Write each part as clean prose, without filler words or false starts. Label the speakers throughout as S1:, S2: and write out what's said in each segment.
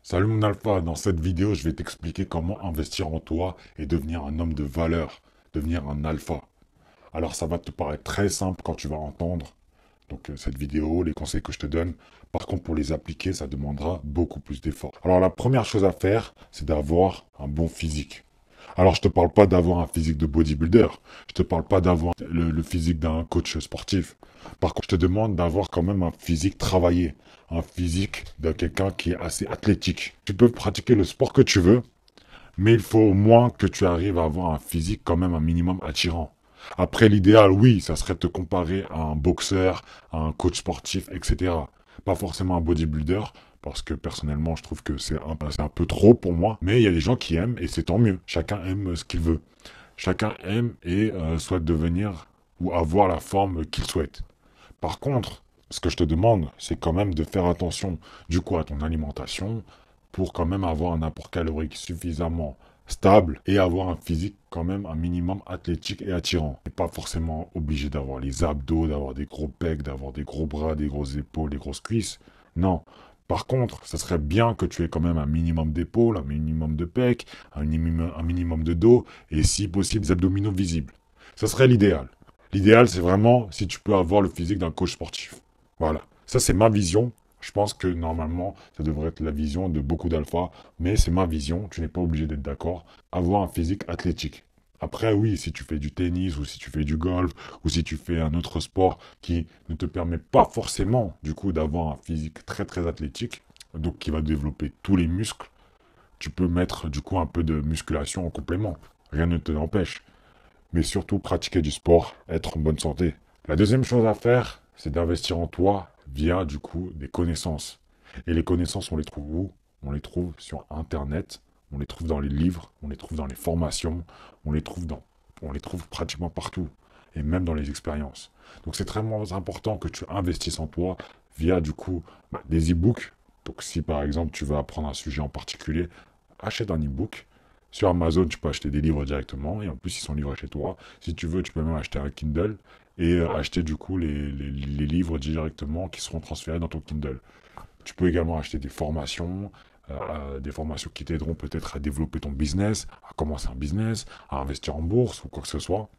S1: Salut mon alpha, dans cette vidéo, je vais t'expliquer comment investir en toi et devenir un homme de valeur, devenir un alpha. Alors ça va te paraître très simple quand tu vas entendre cette vidéo, les conseils que je te donne. Par contre, pour les appliquer, ça demandera beaucoup plus d'efforts. Alors la première chose à faire, c'est d'avoir un bon physique. Alors je te parle pas d'avoir un physique de bodybuilder, je te parle pas d'avoir le physique d'un coach sportif. Par contre, je te demande d'avoir quand même un physique travaillé, un physique de quelqu'un qui est assez athlétique. Tu peux pratiquer le sport que tu veux, mais il faut au moins que tu arrives à avoir un physique quand même un minimum attirant. Après, l'idéal, oui, ça serait de te comparer à un boxeur, à un coach sportif, etc. Pas forcément un bodybuilder, parce que personnellement, je trouve que c'est un peu trop pour moi. Mais il y a des gens qui aiment, et c'est tant mieux. Chacun aime ce qu'il veut. Chacun aime et souhaite devenir ou avoir la forme qu'il souhaite. Par contre, ce que je te demande, c'est quand même de faire attention du coup à ton alimentation pour quand même avoir un apport calorique suffisamment stable et avoir un physique quand même un minimum athlétique et attirant. Et pas forcément obligé d'avoir les abdos, d'avoir des gros pecs, d'avoir des gros bras, des grosses épaules, des grosses cuisses. Non. Par contre, ça serait bien que tu aies quand même un minimum d'épaules, un minimum de pecs, un minimum de dos et si possible des abdominaux visibles. Ça serait l'idéal. L'idéal, c'est vraiment si tu peux avoir le physique d'un coach sportif. Voilà. Ça, c'est ma vision. Je pense que normalement, ça devrait être la vision de beaucoup d'alpha, mais c'est ma vision. Tu n'es pas obligé d'être d'accord. Avoir un physique athlétique. Après, oui, si tu fais du tennis, ou si tu fais du golf, ou si tu fais un autre sport qui ne te permet pas forcément, du coup, d'avoir un physique très très athlétique, donc qui va développer tous les muscles, tu peux mettre du coup un peu de musculation en complément. Rien ne te l'empêche, mais surtout pratiquer du sport, être en bonne santé. La deuxième chose à faire, c'est d'investir en toi via du coup des connaissances. Et les connaissances, on les trouve où? On les trouve sur Internet, on les trouve dans les livres, on les trouve dans les formations, on les trouve pratiquement partout, et même dans les expériences. Donc c'est très important que tu investisses en toi via du coup des e-books. Donc si par exemple tu veux apprendre un sujet en particulier, achète un e-book. Sur Amazon, tu peux acheter des livres directement et en plus, ils sont livrés chez toi. Si tu veux, tu peux même acheter un Kindle et acheter du coup les livres directement qui seront transférés dans ton Kindle. Tu peux également acheter des formations qui t'aideront peut-être à développer ton business, à commencer un business, à investir en bourse ou quoi que ce soit.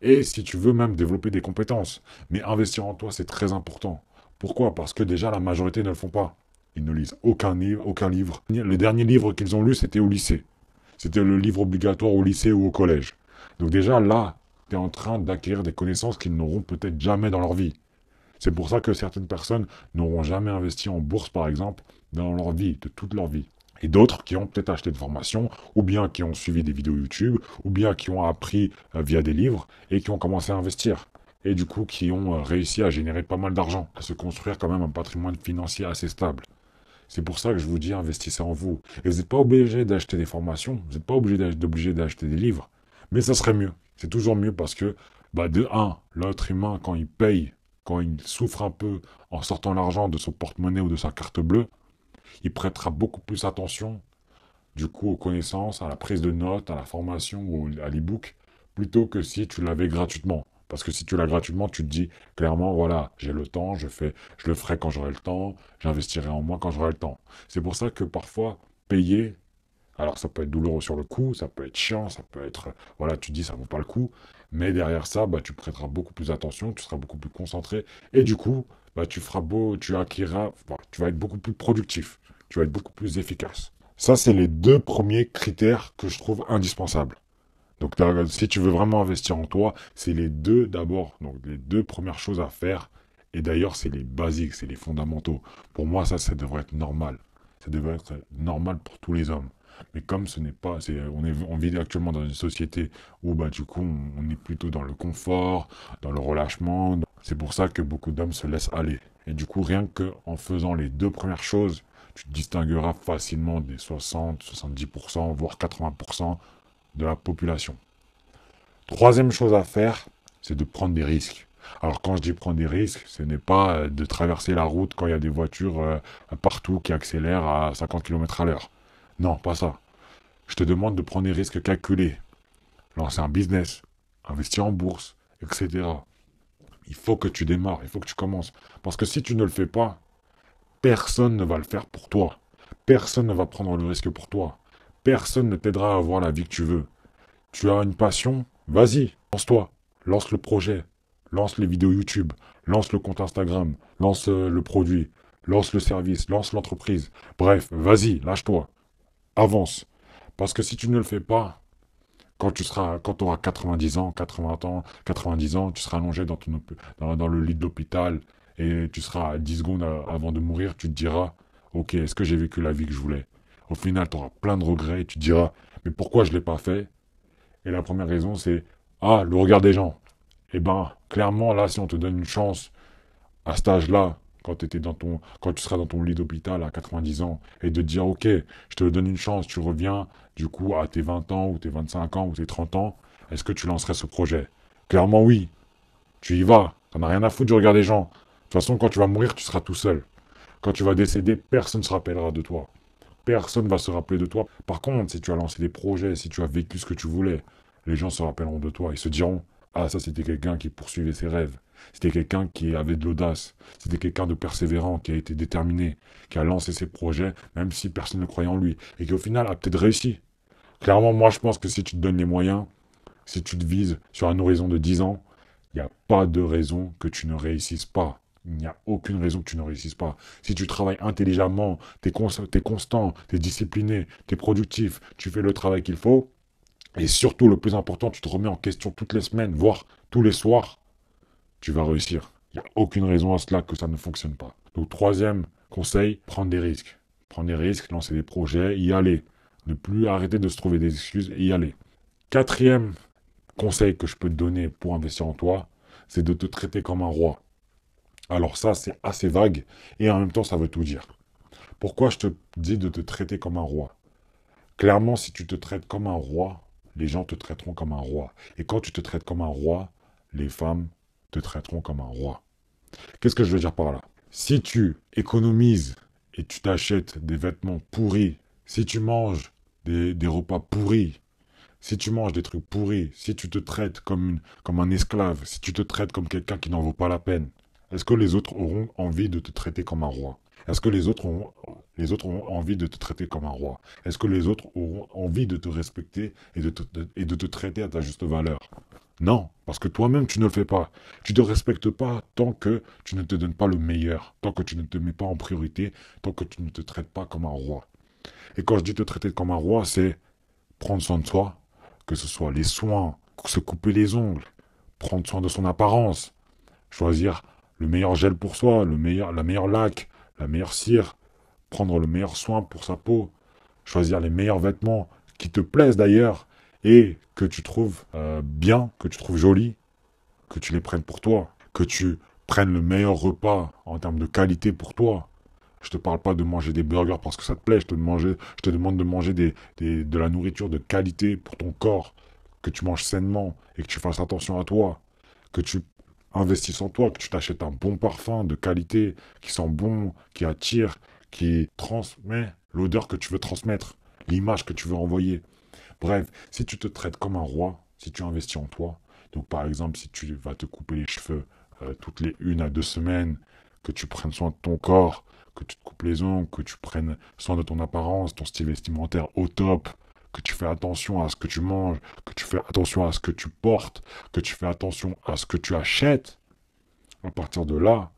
S1: Et si tu veux même développer des compétences. Mais investir en toi, c'est très important. Pourquoi? Parce que déjà, la majorité ne le font pas. Ils ne lisent aucun livre, aucun livre. Le dernier livre qu'ils ont lu, c'était au lycée. C'était le livre obligatoire au lycée ou au collège. Donc déjà, là, tu es en train d'acquérir des connaissances qu'ils n'auront peut-être jamais dans leur vie. C'est pour ça que certaines personnes n'auront jamais investi en bourse, par exemple, dans leur vie, de toute leur vie. Et d'autres qui ont peut-être acheté de formation, ou bien qui ont suivi des vidéos YouTube, ou bien qui ont appris via des livres, et qui ont commencé à investir. Et du coup, qui ont réussi à générer pas mal d'argent, à se construire quand même un patrimoine financier assez stable. C'est pour ça que je vous dis, investissez en vous. Et vous n'êtes pas obligé d'acheter des formations, vous n'êtes pas obligé d'acheter des livres. Mais ça serait mieux. C'est toujours mieux parce que, de un, l'être humain, quand il paye, quand il souffre un peu en sortant l'argent de son porte-monnaie ou de sa carte bleue, il prêtera beaucoup plus attention, du coup, aux connaissances, à la prise de notes, à la formation ou à l'e-book, plutôt que si tu l'avais gratuitement. Parce que si tu l'as gratuitement, tu te dis clairement, voilà, j'ai le temps, je le ferai quand j'aurai le temps, j'investirai en moi quand j'aurai le temps. C'est pour ça que parfois, payer, alors ça peut être douloureux sur le coup, ça peut être chiant, ça peut être, voilà, tu te dis ça vaut pas le coup, mais derrière ça, tu prêteras beaucoup plus attention, tu seras beaucoup plus concentré, et du coup, tu acquériras, tu vas être beaucoup plus productif, tu vas être beaucoup plus efficace. Ça, c'est les deux premiers critères que je trouve indispensables. Donc, si tu veux vraiment investir en toi, c'est les deux d'abord. Donc, les deux premières choses à faire. Et d'ailleurs, c'est les basiques, c'est les fondamentaux. Pour moi, ça devrait être normal. Ça devrait être normal pour tous les hommes. Mais comme ce n'est pas, on vit actuellement dans une société où, du coup, on est plutôt dans le confort, dans le relâchement. C'est pour ça que beaucoup d'hommes se laissent aller. Et du coup, rien que en faisant les deux premières choses, tu te distingueras facilement des 60, 70%, voire 80% de la population. Troisième chose à faire, c'est de prendre des risques. Alors quand je dis prendre des risques, ce n'est pas de traverser la route quand il y a des voitures partout qui accélèrent à 50 km à l'heure. Non, pas ça. Je te demande de prendre des risques calculés. Lancer un business, investir en bourse, etc. Il faut que tu démarres, il faut que tu commences. Parce que si tu ne le fais pas, personne ne va le faire pour toi. Personne ne va prendre le risque pour toi. Personne ne t'aidera à avoir la vie que tu veux. Tu as une passion? Vas-y, lance-toi. Lance le projet. Lance les vidéos YouTube. Lance le compte Instagram. Lance le produit. Lance le service. Lance l'entreprise. Bref, vas-y, lâche-toi. Avance. Parce que si tu ne le fais pas, quand tu auras 90 ans, 80 ans, 90 ans, tu seras allongé dans le lit de l'hôpital et tu seras à 10 secondes avant de mourir, tu te diras, ok, est-ce que j'ai vécu la vie que je voulais? Au final, tu auras plein de regrets et tu te diras, mais pourquoi je ne l'ai pas fait? Et la première raison, c'est, ah, le regard des gens. Eh ben, clairement, là, si on te donne une chance à cet âge-là, quand tu seras dans ton lit d'hôpital à 90 ans, et de te dire, ok, je te donne une chance, tu reviens, du coup, à tes 20 ans, ou tes 25 ans, ou tes 30 ans, est-ce que tu lancerais ce projet? Clairement, oui. Tu y vas. T'en as rien à foutre du regard des gens. De toute façon, quand tu vas mourir, tu seras tout seul. Quand tu vas décéder, personne ne se rappellera de toi. Personne va se rappeler de toi. Par contre, si tu as lancé des projets, si tu as vécu ce que tu voulais, les gens se rappelleront de toi. Ils se diront, ah, ça c'était quelqu'un qui poursuivait ses rêves. C'était quelqu'un qui avait de l'audace. C'était quelqu'un de persévérant, qui a été déterminé, qui a lancé ses projets, même si personne ne croyait en lui. Et qui au final a peut-être réussi. Clairement, moi je pense que si tu te donnes les moyens, si tu te vises sur un horizon de 10 ans, il n'y a pas de raison que tu ne réussisses pas. Il n'y a aucune raison que tu ne réussisses pas. Si tu travailles intelligemment, tu es constant, tu es discipliné, tu es productif, tu fais le travail qu'il faut, et surtout, le plus important, tu te remets en question toutes les semaines, voire tous les soirs, tu vas réussir. Il n'y a aucune raison à cela que ça ne fonctionne pas. Donc, troisième conseil, prendre des risques. Prendre des risques, lancer des projets, y aller. Ne plus arrêter de se trouver des excuses et y aller. Quatrième conseil que je peux te donner pour investir en toi, c'est de te traiter comme un roi. Alors ça, c'est assez vague et en même temps, ça veut tout dire. Pourquoi je te dis de te traiter comme un roi? Clairement, si tu te traites comme un roi, les gens te traiteront comme un roi. Et quand tu te traites comme un roi, les femmes te traiteront comme un roi. Qu'est-ce que je veux dire par là? Si tu économises et tu t'achètes des vêtements pourris, si tu manges des repas pourris, si tu manges des trucs pourris, si tu te traites comme un esclave, si tu te traites comme quelqu'un qui n'en vaut pas la peine, est-ce que les autres auront envie de te traiter comme un roi? Est-ce que les autres auront envie de te traiter comme un roi? Est-ce que les autres auront envie de te respecter et de te traiter à ta juste valeur? Non, parce que toi-même, tu ne le fais pas. Tu ne te respectes pas tant que tu ne te donnes pas le meilleur, tant que tu ne te mets pas en priorité, tant que tu ne te traites pas comme un roi. Et quand je dis te traiter comme un roi, c'est prendre soin de soi, que ce soit les soins, se couper les ongles, prendre soin de son apparence, choisir le meilleur gel pour soi, la meilleure laque, la meilleure cire, prendre le meilleur soin pour sa peau, choisir les meilleurs vêtements qui te plaisent d'ailleurs et que tu trouves bien, que tu trouves jolis, que tu les prennes pour toi, que tu prennes le meilleur repas en termes de qualité pour toi. Je te parle pas de manger des burgers parce que ça te plaît, je te demande de manger de la nourriture de qualité pour ton corps, que tu manges sainement et que tu fasses attention à toi, que tu investisses en toi, que tu t'achètes un bon parfum de qualité, qui sent bon, qui attire, qui transmet l'odeur que tu veux transmettre, l'image que tu veux envoyer. Bref, si tu te traites comme un roi, si tu investis en toi, donc par exemple si tu vas te couper les cheveux toutes les 1 à 2 semaines, que tu prennes soin de ton corps, que tu te coupes les ongles, que tu prennes soin de ton apparence, ton style vestimentaire au top, que tu fais attention à ce que tu manges, que tu fais attention à ce que tu portes, que tu fais attention à ce que tu achètes, à partir de là,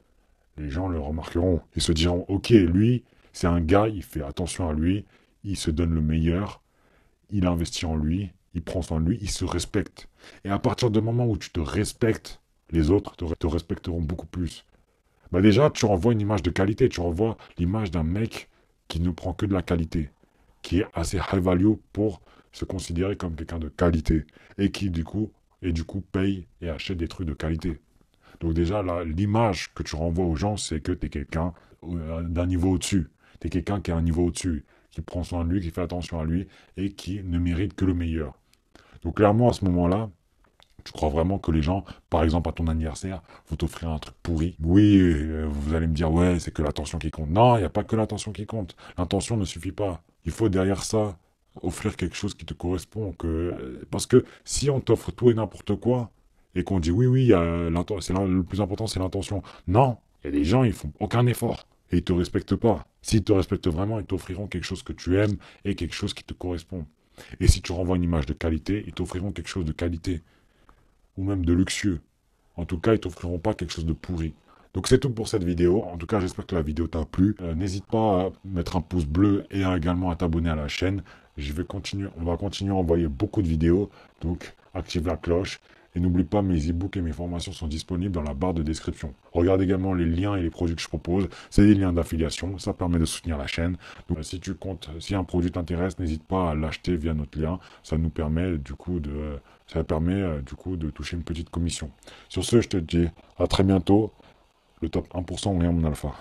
S1: les gens le remarqueront. Ils se diront, ok, lui, c'est un gars, il fait attention à lui, il se donne le meilleur, il investit en lui, il prend soin de lui, il se respecte. Et à partir du moment où tu te respectes, les autres te respecteront beaucoup plus. Bah déjà, tu renvoies une image de qualité, tu renvoies l'image d'un mec qui ne prend que de la qualité, qui est assez high value pour se considérer comme quelqu'un de qualité, et qui du coup paye et achète des trucs de qualité. Donc déjà, là, l'image que tu renvoies aux gens, c'est que tu es quelqu'un d'un niveau au-dessus. Tu es quelqu'un qui a un niveau au-dessus, qui prend soin de lui, qui fait attention à lui, et qui ne mérite que le meilleur. Donc clairement, à ce moment-là, tu crois vraiment que les gens, par exemple à ton anniversaire, vont t'offrir un truc pourri? Oui, vous allez me dire, ouais, c'est que l'attention qui compte. Non, il n'y a pas que l'attention qui compte. L'intention ne suffit pas. Il faut derrière ça offrir quelque chose qui te correspond. Parce que si on t'offre tout et n'importe quoi, et qu'on dit oui, oui, le plus important c'est l'intention. Non, il y a des gens, ils font aucun effort. et ils te respectent pas. S'ils te respectent vraiment, ils t'offriront quelque chose que tu aimes et quelque chose qui te correspond. Et si tu renvoies une image de qualité, ils t'offriront quelque chose de qualité, ou même de luxueux. En tout cas, ils t'offriront pas quelque chose de pourri. Donc c'est tout pour cette vidéo. En tout cas, j'espère que la vidéo t'a plu. N'hésite pas à mettre un pouce bleu et également à t'abonner à la chaîne. On va continuer à envoyer beaucoup de vidéos. Donc active la cloche. Et n'oublie pas, mes e-books et mes formations sont disponibles dans la barre de description. Regarde également les liens et les produits que je propose. C'est des liens d'affiliation. Ça permet de soutenir la chaîne. Donc si un produit t'intéresse, n'hésite pas à l'acheter via notre lien. Ça nous permet du coup de toucher une petite commission. Sur ce, je te dis à très bientôt. Le top 1% ou rien, mon alpha.